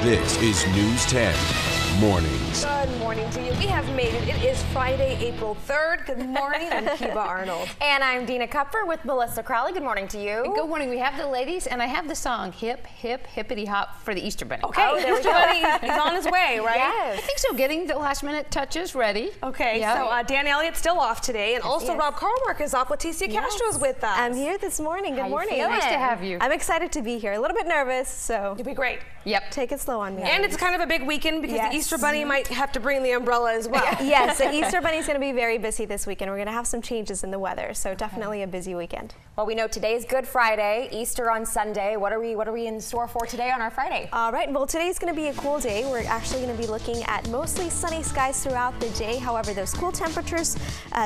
This is News 10 Mornings. Good morning to you. We have made it. It is Friday, April 3rd. Good morning. I'm Kiva Arnold. And I'm Dina Kupfer with Melissa Crowley. Good morning to you. Good morning. We have the ladies, and I have the song Hip, Hip, Hippity Hop for the Easter Bunny. Okay, there we go. He's on his way, right? Yes. I think so. Getting the last minute touches ready. Okay, Yep. so Dan Elliott's still off today, and also yes. Rob Carmark is off. Leticia Castro's with us. I'm here this morning. Good How you morning. feeling? Nice to have you. I'm excited to be here. A little bit nervous, so You'll be great. Yep. take it slow on me. And it's kind of a big weekend because Yes. the Easter Bunny might have to bring the umbrella as well. Yes, the Easter Bunny is going to be very busy this weekend. We're going to have some changes in the weather, so definitely a busy weekend. Well, we know today's Good Friday, Easter on Sunday. What are we in store for today on our Friday? All right, well, today's going to be a cool day. We're actually going to be looking at mostly sunny skies throughout the day. However, those cool temperatures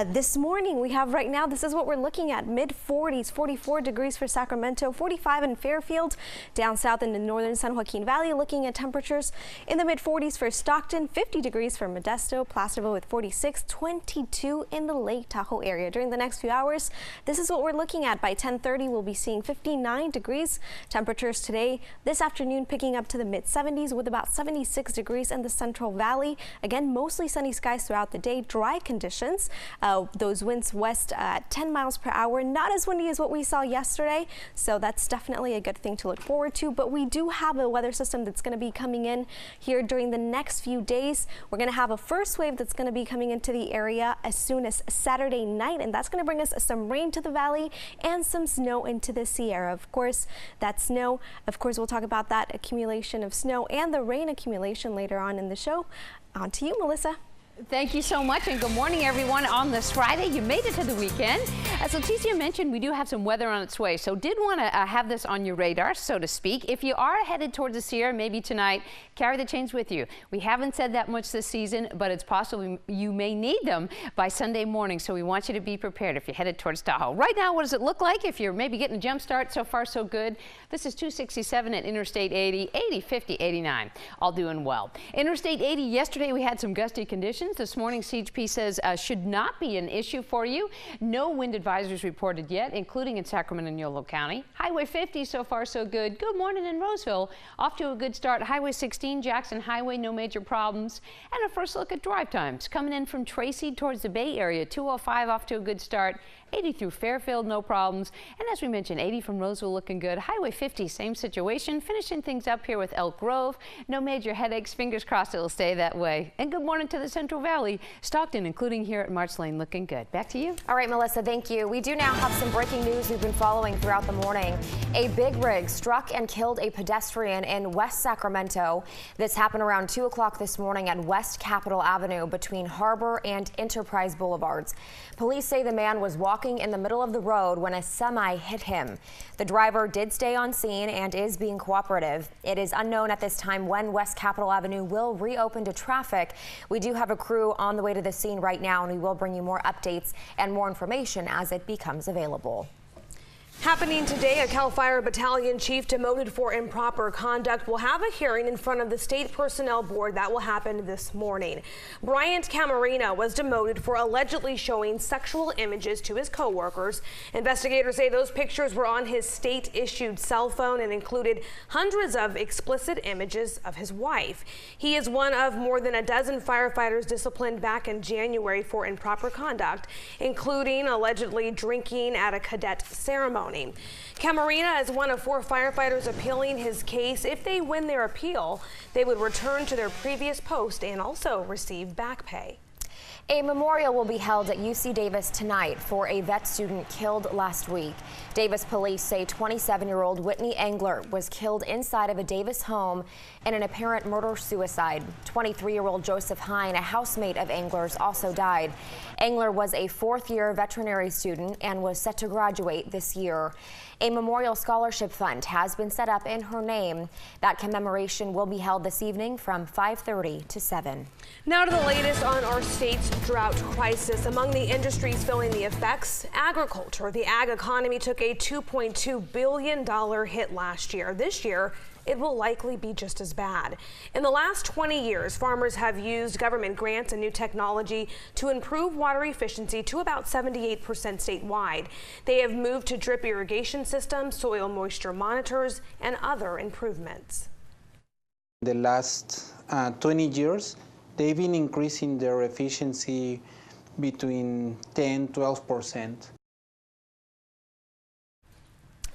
this morning we have right now, this is what we're looking at. Mid-40s, 44 degrees for Sacramento, 45 in Fairfield. Down south in the northern San Joaquin Valley, looking at temperatures in the mid-40s for Stockton, 50 degrees for Modesto, Placerville with 46, 22 in the Lake Tahoe area. During the next few hours, this is what we're looking at. By 10:30, we'll be seeing 59 degrees. Temperatures today, this afternoon, picking up to the mid-70s with about 76 degrees in the Central Valley. Again, mostly sunny skies throughout the day, dry conditions. Those winds west at 10 miles per hour, not as windy as what we saw yesterday, so that's definitely a good thing to look forward to. But we do have a weather system that's going to be coming in here during the next few days. We're going to have a first wave that's going to be coming into the area as soon as Saturday night, and that's going to bring us some rain to the valley and some snow into the Sierra. Of course, that snow, we'll talk about that accumulation of snow and the rain accumulation later on in the show. On to you, Melissa. Thank you so much, and good morning, everyone. On this Friday, you made it to the weekend. As Leticia mentioned, we do have some weather on its way, so did want to have this on your radar, so to speak. If you are headed towards the Sierra, maybe tonight, carry the chains with you. We haven't said that much this season, but it's possible you may need them by Sunday morning, so we want you to be prepared if you're headed towards Tahoe. Right now, what does it look like if you're maybe getting a jump start? So far, so good. This is 267 at Interstate 80, 80, 50, 89. All doing well. Interstate 80, yesterday we had some gusty conditions. This morning, CHP says should not be an issue for you. No wind advisories reported yet, including in Sacramento and Yolo County. Highway 50, so far so good. Good morning in Roseville. Off to a good start. Highway 16, Jackson Highway, no major problems. And a first look at drive times. Coming in from Tracy towards the Bay Area, 205 off to a good start. 80 through Fairfield, no problems. And as we mentioned, 80 from Roseville looking good. Highway 50, same situation. Finishing things up here with Elk Grove. No major headaches. Fingers crossed it'll stay that way. And good morning to the Central Valley. Stockton, including here at March Lane, looking good. Back to you. All right, Melissa, thank you. We do now have some breaking news we've been following throughout the morning. A big rig struck and killed a pedestrian in West Sacramento. This happened around 2 o'clock this morning at West Capitol Avenue between Harbor and Enterprise Boulevards. Police say the man was walking in the middle of the road when a semi hit him. The driver did stay on scene and is being cooperative. It is unknown at this time when West Capitol Avenue will reopen to traffic. We do have a crew on the way to the scene right now, and we will bring you more updates and more information as it becomes available. Happening today, a CAL FIRE battalion chief demoted for improper conduct will have a hearing in front of the State Personnel Board. That will happen this morning. Bryant Camarena was demoted for allegedly showing sexual images to his coworkers. Investigators say those pictures were on his state-issued cell phone and included hundreds of explicit images of his wife. He is one of more than a dozen firefighters disciplined back in January for improper conduct, including allegedly drinking at a cadet ceremony. Camarena is one of 4 firefighters appealing his case. If they win their appeal, they would return to their previous post and also receive back pay. A memorial will be held at UC Davis tonight for a vet student killed last week. Davis police say 27-year-old Whitney Engler was killed inside of a Davis home in an apparent murder-suicide. 23-year-old Joseph Hine, a housemate of Engler's, also died. Engler was a 4th-year veterinary student and was set to graduate this year. A memorial scholarship fund has been set up in her name. That commemoration will be held this evening from 5:30 to 7. Now to the latest on our state's drought crisis. Among the industries feeling the effects, agriculture. The ag economy took a $2.2 billion hit last year. This year, it will likely be just as bad. In the last 20 years, farmers have used government grants and new technology to improve water efficiency to about 78% statewide. They have moved to drip irrigation systems, soil moisture monitors, and other improvements. The last 20 years, they've been increasing their efficiency between 10–12%.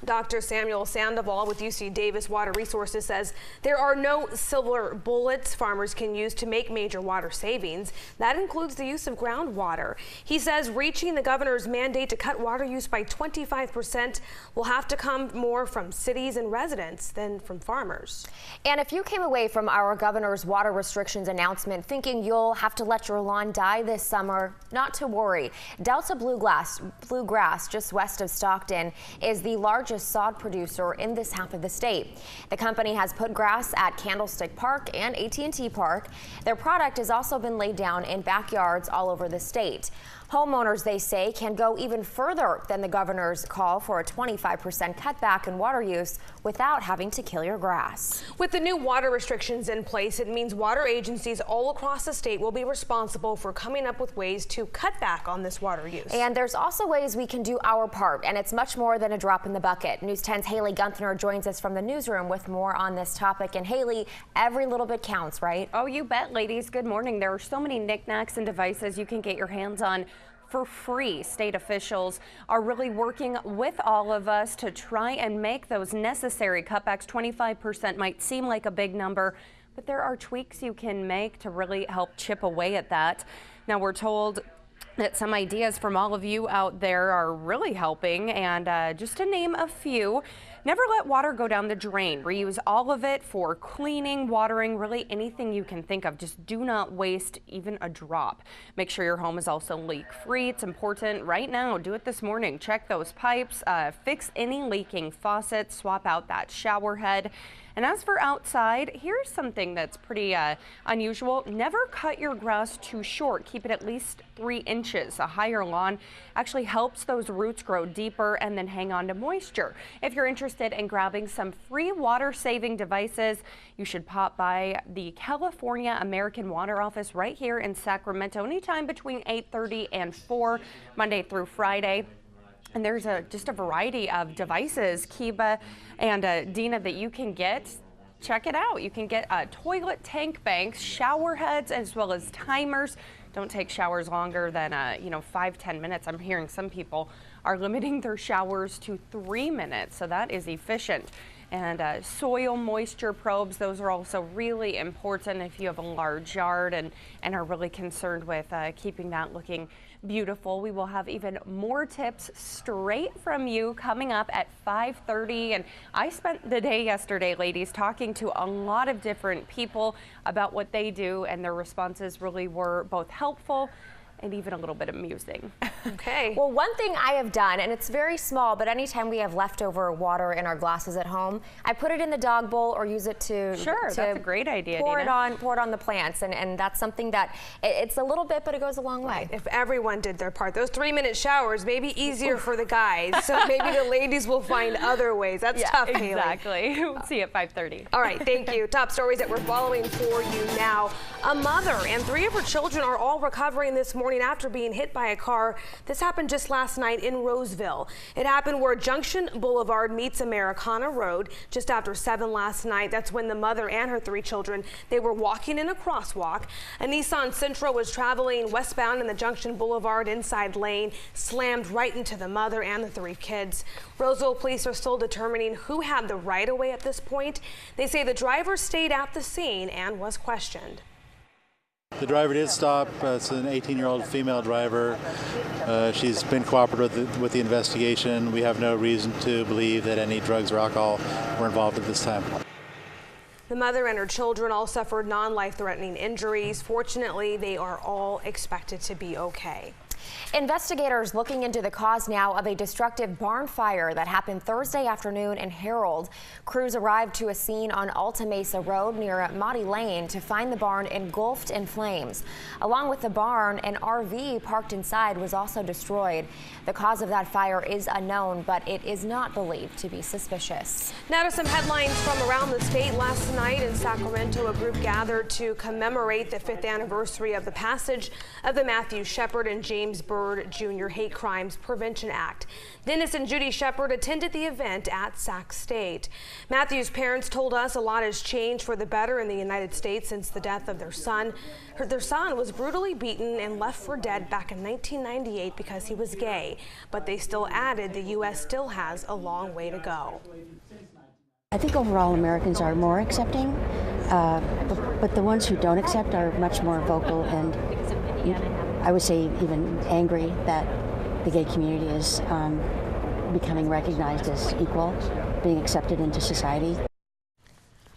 Dr. Samuel Sandoval with UC Davis Water Resources says there are no silver bullets farmers can use to make major water savings. That includes the use of groundwater. He says reaching the governor's mandate to cut water use by 25% will have to come more from cities and residents than from farmers. And if you came away from our governor's water restrictions announcement thinking you'll have to let your lawn die this summer, not to worry. Delta Bluegrass, just west of Stockton, is the largest sod producer in this half of the state. The company has put grass at Candlestick Park and AT&T Park. Their product has also been laid down in backyards all over the state. Homeowners, they say, can go even further than the governor's call for a 25% cutback in water use without having to kill your grass. With the new water restrictions in place, it means water agencies all across the state will be responsible for coming up with ways to cut back on this water use. And there's also ways we can do our part, and it's much more than a drop in the bucket. News 10's Haley Gunther joins us from the newsroom with more on this topic. And Haley, every little bit counts, right? Oh, you bet, ladies. Good morning. There are so many knickknacks and devices you can get your hands on for free. State officials are really working with all of us to try and make those necessary cutbacks. 25% might seem like a big number, but there are tweaks you can make to really help chip away at that. Now, we're told that some ideas from all of you out there are really helping, and just to name a few: never let water go down the drain. Reuse all of it for cleaning, watering, really anything you can think of. Just do not waste even a drop. Make sure your home is also leak-free. It's important right now. Do it this morning. Check those pipes, fix any leaking faucets, swap out that shower head. And as for outside, here's something that's pretty unusual. Never cut your grass too short. Keep it at least 3 inches. A higher lawn actually helps those roots grow deeper and then hang on to moisture. If you're interested in grabbing some free water-saving devices, you should pop by the California American Water Office right here in Sacramento anytime between 8:30 and 4, Monday through Friday. And there's just a variety of devices, Kiba and Dina, that you can get. Check it out. You can get toilet tank banks, shower heads, as well as timers. Don't take showers longer than 5–10 minutes. I'm hearing some people are limiting their showers to 3 minutes, so that is efficient. And soil moisture probes, those are also really important if you have a large yard and are really concerned with keeping that looking beautiful. We will have even more tips straight from you coming up at 5:30. And I spent the day yesterday, ladies, talking to a lot of different people about what they do, and their responses really were both helpful and even a little bit amusing. Okay. Well, one thing I have done, and it's very small, but anytime we have leftover water in our glasses at home, I put it in the dog bowl or use it to that's a great idea, pour Dina. it on the plants, and that's something that it's a little bit, but it goes a long way. If everyone did their part, those 3-minute showers may be easier for the guys, so maybe the ladies will find other ways. That's tough, Haley. Exactly. We'll see you at 5:30. All right, thank you. Top stories that we're following for you now. A mother and 3 of her children are all recovering this morning after being hit by a car. This happened just last night in Roseville. It happened where Junction Boulevard meets Americana Road just after 7 last night. That's when the mother and her 3 children, they were walking in a crosswalk. A Nissan Sentra was traveling westbound in the Junction Boulevard inside lane, slammed right into the mother and the 3 kids. Roseville police are still determining who had the right of way at this point. They say the driver stayed at the scene and was questioned. The driver did stop. It's an 18-year-old female driver. She's been cooperative with the investigation. We have no reason to believe that any drugs or alcohol were involved at this time. The mother and her children all suffered non-life-threatening injuries. Fortunately, they are all expected to be okay. Investigators looking into the cause now of a destructive barn fire that happened Thursday afternoon in Harold. Crews arrived to a scene on Alta Mesa Road near Motti Lane to find the barn engulfed in flames. Along with the barn, an RV parked inside was also destroyed. The cause of that fire is unknown, but it is not believed to be suspicious. Now to some headlines from around the state. Last night in Sacramento, a group gathered to commemorate the 5th anniversary of the passage of the Matthew Shepard and James James Byrd Jr. Hate Crimes Prevention Act. Dennis and Judy Shepard attended the event at Sac State. Matthew's parents told us a lot has changed for the better in the United States since the death of their son. Their son was brutally beaten and left for dead back in 1998 because he was gay, but they still added the U.S. still has a long way to go. I think overall Americans are more accepting, but the ones who don't accept are much more vocal and I would say even angry that the gay community is becoming recognized as equal, being accepted into society.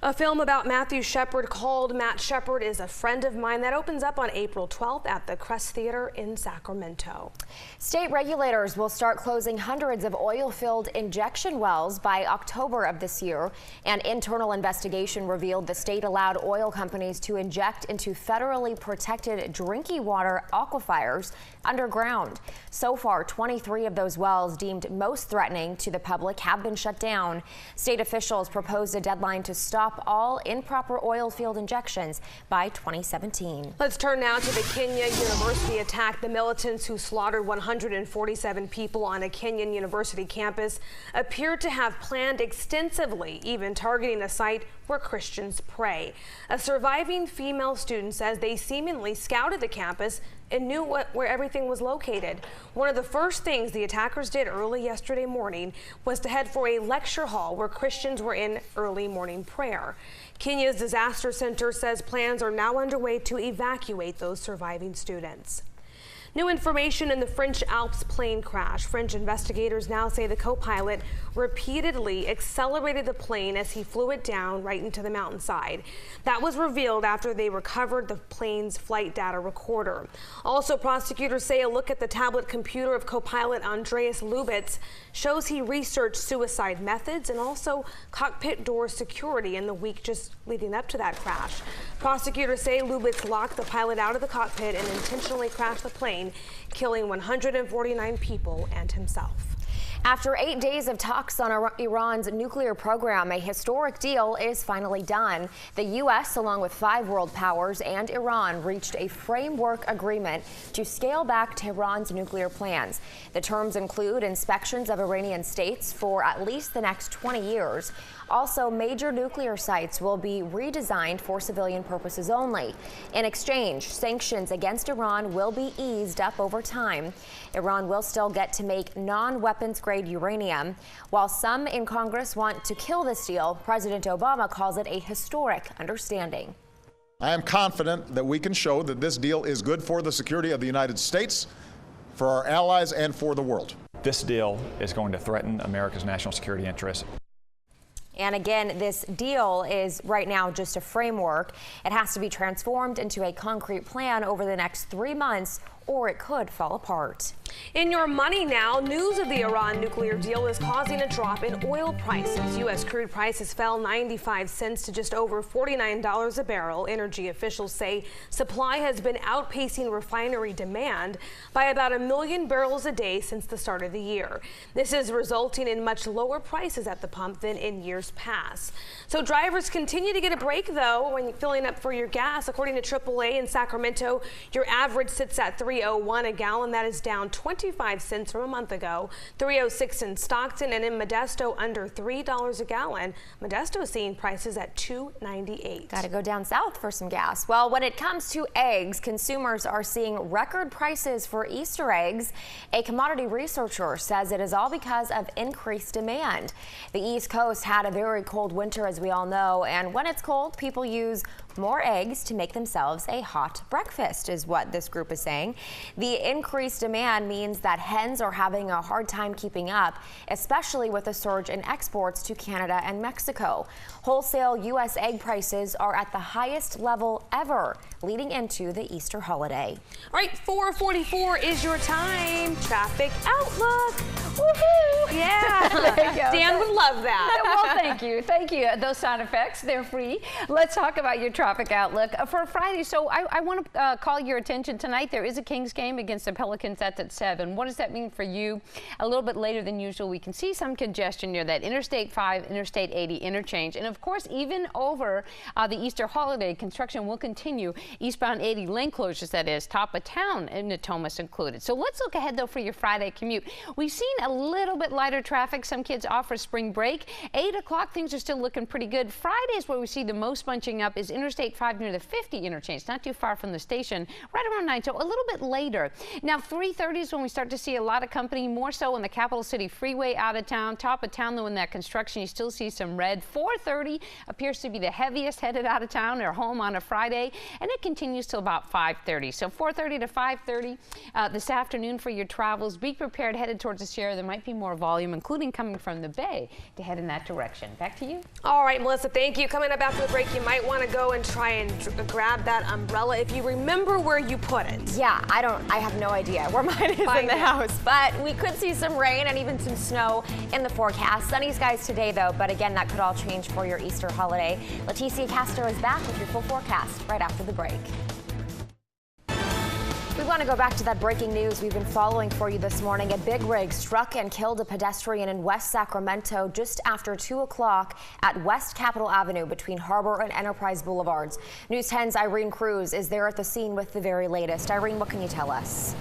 A film about Matthew Shepard called Matt Shepard is a Friend of Mine that opens up on April 12th at the Crest Theater in Sacramento. State regulators will start closing hundreds of oil-filled injection wells by October of this year. An internal investigation revealed the state allowed oil companies to inject into federally protected drinking water aquifers underground. So far, 23 of those wells deemed most threatening to the public have been shut down. State officials proposed a deadline to stop all improper oil field injections by 2017. Let's turn now to the Kenya University attack. The militants who slaughtered 147 people on a Kenyan university campus appeared to have planned extensively, even targeting a site where Christians pray. A surviving female student says they seemingly scouted the campus and knew where everything was located. One of the first things the attackers did early yesterday morning was to head for a lecture hall where Christians were in early morning prayer. Kenya's disaster center says plans are now underway to evacuate those surviving students. New information in the French Alps plane crash. French investigators now say the co-pilot repeatedly accelerated the plane as he flew it down right into the mountainside. That was revealed after they recovered the plane's flight data recorder. Also, prosecutors say a look at the tablet computer of co-pilot Andreas Lubitz shows he researched suicide methods and also cockpit door security in the week just leading up to that crash. Prosecutors say Lubitz locked the pilot out of the cockpit and intentionally crashed the plane, killing 149 people and himself. After 8 days of talks on Iran's nuclear program, a historic deal is finally done. The U.S., along with 5 world powers and Iran, reached a framework agreement to scale back Tehran's nuclear plans. The terms include inspections of Iranian states for at least the next 20 years. Also, major nuclear sites will be redesigned for civilian purposes only. In exchange, sanctions against Iran will be eased up over time. Iran will still get to make non-weapons grade uranium. While some in Congress want to kill this deal, President Obama calls it a historic understanding. I am confident that we can show that this deal is good for the security of the United States, for our allies, and for the world. This deal is going to threaten America's national security interests. And again, this deal is right now just a framework. It has to be transformed into a concrete plan over the next 3 months, or it could fall apart. In your money now, news of the Iran nuclear deal is causing a drop in oil prices. U.S. crude prices fell 95 cents to just over $49 a barrel. Energy officials say supply has been outpacing refinery demand by about 1 million barrels a day since the start of the year. This is resulting in much lower prices at the pump than in years past. So drivers continue to get a break, though, when filling up for your gas. According to AAA in Sacramento, your average sits at $3.01 a gallon. That is down 25 cents from a month ago. $3.06 in Stockton, and in Modesto under $3 a gallon. Modesto seeing prices at $2.98. Got to go down south for some gas. Well, when it comes to eggs, consumers are seeing record prices for Easter eggs. A commodity researcher says it is all because of increased demand. The East Coast had a very cold winter, as we all know, and when it's cold, people use more eggs to make themselves a hot breakfast, is what this group is saying. The increased demand means that hens are having a hard time keeping up, especially with a surge in exports to Canada and Mexico. Wholesale U.S. egg prices are at the highest level ever leading into the Easter holiday. All right, 4:44 is your time. Traffic outlook. Woohoo! Yeah. There you go. Dan would love that. Well, thank you. Thank you. Those sound effects, they're free. Let's talk about your traffic outlook for Friday. So I want to call your attention tonight. There is a Kings game against the Pelicans. That's at 7. What does that mean for you? A little bit later than usual, we can see some congestion near that Interstate 5, Interstate 80 interchange. And of course, even over the Easter holiday, construction will continue. Eastbound 80 lane closures, that is, top of town in Natomas included. So let's look ahead, though, for your Friday commute. We've seen a little bit lighter traffic. Some kids off for spring break. 8 o'clock, things are still looking pretty good. Friday is where we see the most bunching up is Interstate 5 near the 50 interchange, not too far from the station, right around 9, so a little bit later. Now, 3:30 is when we start to see a lot of company, more so on the Capital City Freeway out of town. Top of town, though, in that construction, you still see some red. 4:30 appears to be the heaviest headed out of town or home on a Friday, and it continues till about 5:30. So 4:30 to 5:30 this afternoon for your travels. Be prepared headed towards the Sierra. There might be more volume, including coming from the Bay, to head in that direction. Back to you. All right, Melissa, thank you. Coming up after the break, you might want to go and try and grab that umbrella if you remember where you put it. Yeah, I have no idea where mine is in the house, but we could see some rain and even some snow in the forecast. Sunny skies today, though, but again, that could all change for your Easter holiday. Leticia Castro is back with your full forecast right after the break. We want to go back to that breaking news we've been following for you this morning. A big rig struck and killed a pedestrian in West Sacramento just after 2 o'clock at West Capitol Avenue between Harbor and Enterprise Boulevards. News 10's Irene Cruz is there at the scene with the very latest. Irene, what can you tell us?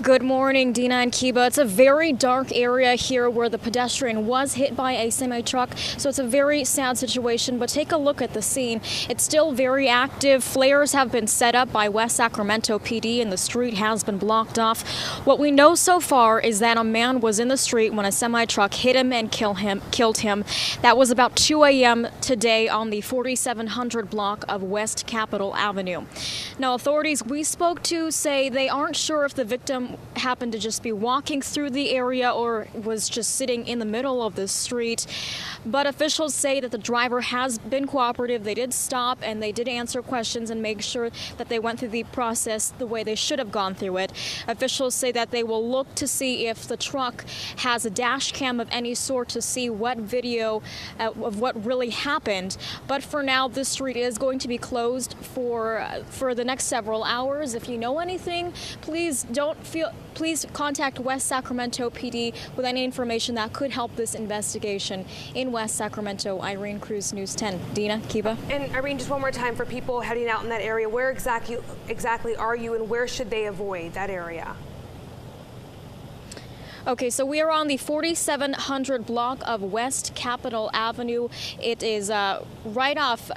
Good morning, Dina and Kiba. It's a very dark area here where the pedestrian was hit by a semi-truck, so it's a very sad situation, but take a look at the scene. It's still very active. Flares have been set up by West Sacramento PD and the street has been blocked off. What we know so far is that a man was in the street when a semi-truck hit him and killed him. That was about 2 a.m. today on the 4700 block of West Capitol Avenue. Now, authorities we spoke to say they aren't sure if the victim happened to just be walking through the area or was just sitting in the middle of the street. But officials say that the driver has been cooperative. They did stop and they did answer questions and make sure that they went through the process the way they should have gone through it. Officials say that they will look to see if the truck has a dash cam of any sort to see what video of what really happened. But for now, this street is going to be closed for the next several hours. If you know anything, please contact West Sacramento PD with any information that could help this investigation. In West Sacramento, Irene Cruz, News 10. Dina, Kiba. And Irene, just one more time for people heading out in that area, where exactly are you and where should they avoid that area? Okay, so we are on the 4700 block of West Capitol Avenue. It is right off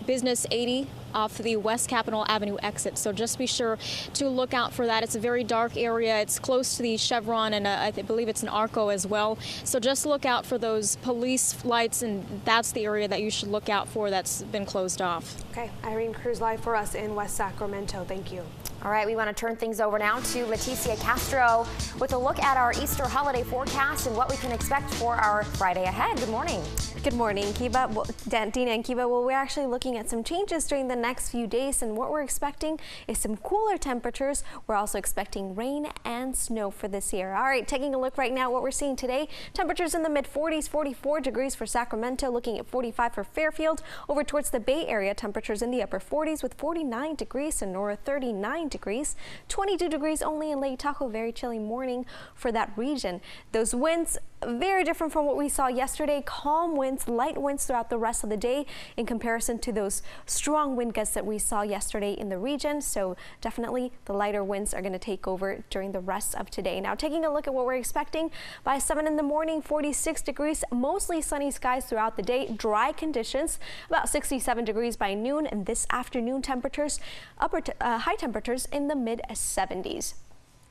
Business 80 off the West Capitol Avenue exit. So just be sure to look out for that. It's a very dark area. It's close to the Chevron and I believe it's an Arco as well. So just look out for those police lights, and that's the area that you should look out for that's been closed off. Okay, Irene Cruz live for us in West Sacramento. Thank you. All right, we want to turn things over now to Leticia Castro with a look at our Easter holiday forecast and what we can expect for our Friday ahead. Good morning. Good morning, Kiba. Well, Dina and Kiba, well, we're actually looking at some changes during the next few days, and what we're expecting is some cooler temperatures. We're also expecting rain and snow for this year. All right, taking a look right now what we're seeing today. Temperatures in the mid-40s, 44 degrees for Sacramento, looking at 45 for Fairfield. Over towards the Bay Area, temperatures in the upper 40s with 49 degrees, Sonora 39 degrees, 22 degrees only in Lake Tahoe. Very chilly morning for that region. Those winds very different from what we saw yesterday. Calm winds, light winds throughout the rest of the day in comparison to those strong wind gusts that we saw yesterday in the region. So definitely the lighter winds are going to take over during the rest of today. Now taking a look at what we're expecting by 7 in the morning, 46 degrees, mostly sunny skies throughout the day, dry conditions, about 67 degrees by noon, and this afternoon temperatures, high temperatures in the mid 70s.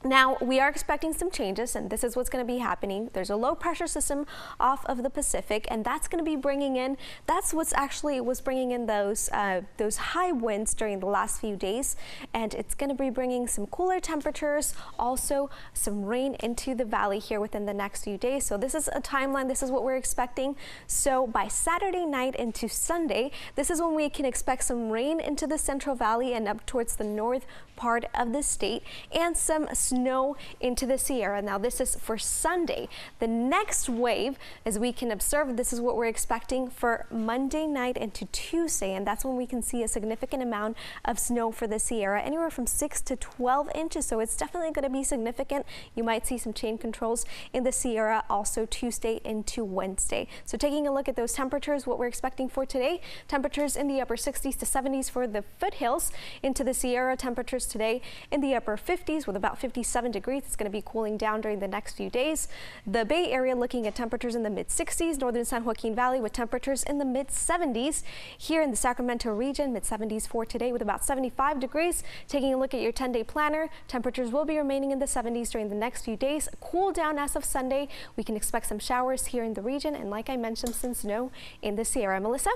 Now, we are expecting some changes, and this is what's going to be happening. There's a low pressure system off of the Pacific, and that's going to be bringing in, that's what's actually was bringing in those high winds during the last few days, and it's going to be bringing some cooler temperatures, also some rain into the valley here within the next few days. So this is a timeline. This is what we're expecting. So by Saturday night into Sunday, this is when we can expect some rain into the Central Valley and up towards the north part of the state, and some snow into the Sierra. Now this is for Sunday. The next wave, as we can observe, this is what we're expecting for Monday night into Tuesday, and that's when we can see a significant amount of snow for the Sierra, anywhere from 6 to 12 inches. So it's definitely going to be significant. You might see some chain controls in the Sierra also Tuesday into Wednesday. So taking a look at those temperatures, what we're expecting for today, temperatures in the upper 60s to 70s for the foothills. Into the Sierra, temperatures today in the upper 50s with about 57 degrees. It's going to be cooling down during the next few days. The Bay Area looking at temperatures in the mid 60s, northern San Joaquin Valley with temperatures in the mid 70s. Here in the Sacramento region, mid 70s for today with about 75 degrees. Taking a look at your 10-day planner, temperatures will be remaining in the 70s during the next few days. Cool down as of Sunday. We can expect some showers here in the region, and like I mentioned, some snow in the Sierra. Melissa?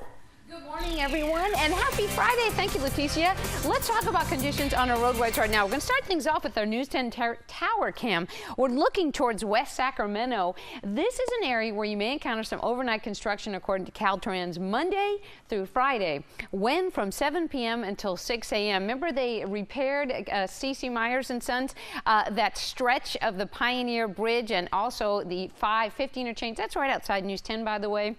Good morning, everyone, and happy Friday. Thank you, Leticia. Let's talk about conditions on our roadways right now. We're going to start things off with our News 10 tower cam. We're looking towards West Sacramento. This is an area where you may encounter some overnight construction according to Caltrans Monday through Friday. When from 7 p.m. until 6 a.m. Remember they repaired C.C. Myers & Sons, that stretch of the Pioneer Bridge and also the 550 interchange. That's right outside News 10, by the way.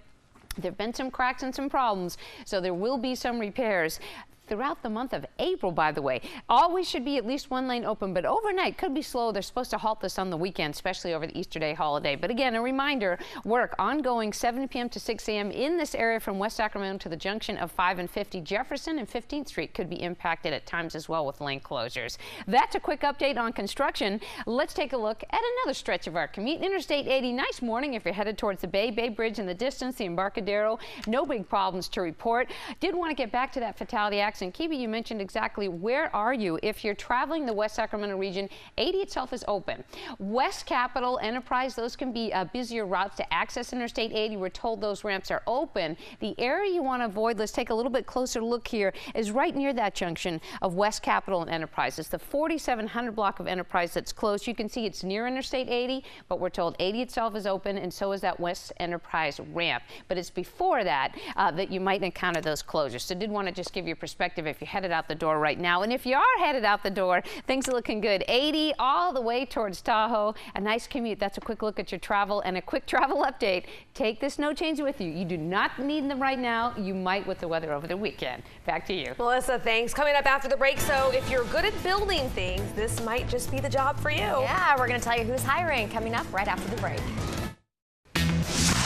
There have been some cracks and some problems, so there will be some repairs throughout the month of April, by the way. Always should be at least one lane open, but overnight could be slow. They're supposed to halt this on the weekend, especially over the Easter Day holiday. But again, a reminder, work ongoing 7 p.m. to 6 a.m. in this area from West Sacramento to the junction of 5 and 50. Jefferson and 15th Street could be impacted at times as well with lane closures. That's a quick update on construction. Let's take a look at another stretch of our commute. Interstate 80, nice morning if you're headed towards the Bay Bridge in the distance, the Embarcadero. No big problems to report. Did want to get back to that fatality accident. Kibi, you mentioned exactly where are you. If you're traveling the West Sacramento region, 80 itself is open. West Capitol, Enterprise, those can be busier routes to access Interstate 80. We're told those ramps are open. The area you want to avoid, let's take a little bit closer look here, is right near that junction of West Capitol and Enterprise. It's the 4700 block of Enterprise that's closed. You can see it's near Interstate 80, but we're told 80 itself is open, and so is that West Enterprise ramp. But it's before that that you might encounter those closures. So did want to just give you a perspective if you're headed out the door right now. And if you are headed out the door, things are looking good. 80 all the way towards Tahoe. A nice commute. That's a quick look at your travel and a quick travel update. Take the snow chains with you. You do not need them right now. You might with the weather over the weekend. Back to you. Melissa, thanks. Coming up after the break, so if you're good at building things, this might just be the job for you. Yeah, we're going to tell you who's hiring coming up right after the break.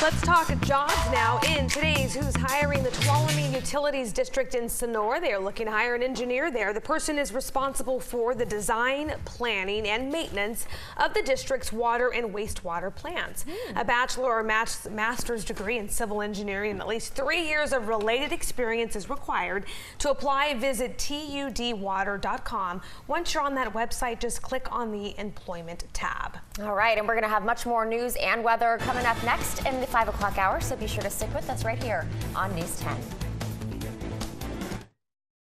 Let's talk jobs now in today's Who's Hiring. The Tuolumne Utilities District in Sonora. They are looking to hire an engineer there. The person is responsible for the design, planning, and maintenance of the district's water and wastewater plants. A bachelor or master's degree in civil engineering and at least 3 years of related experience is required. To apply, visit tudwater.com. Once you're on that website, just click on the employment tab. All right, and we're going to have much more news and weather coming up next in the 5 o'clock hour, so be sure to stick with us right here on News 10.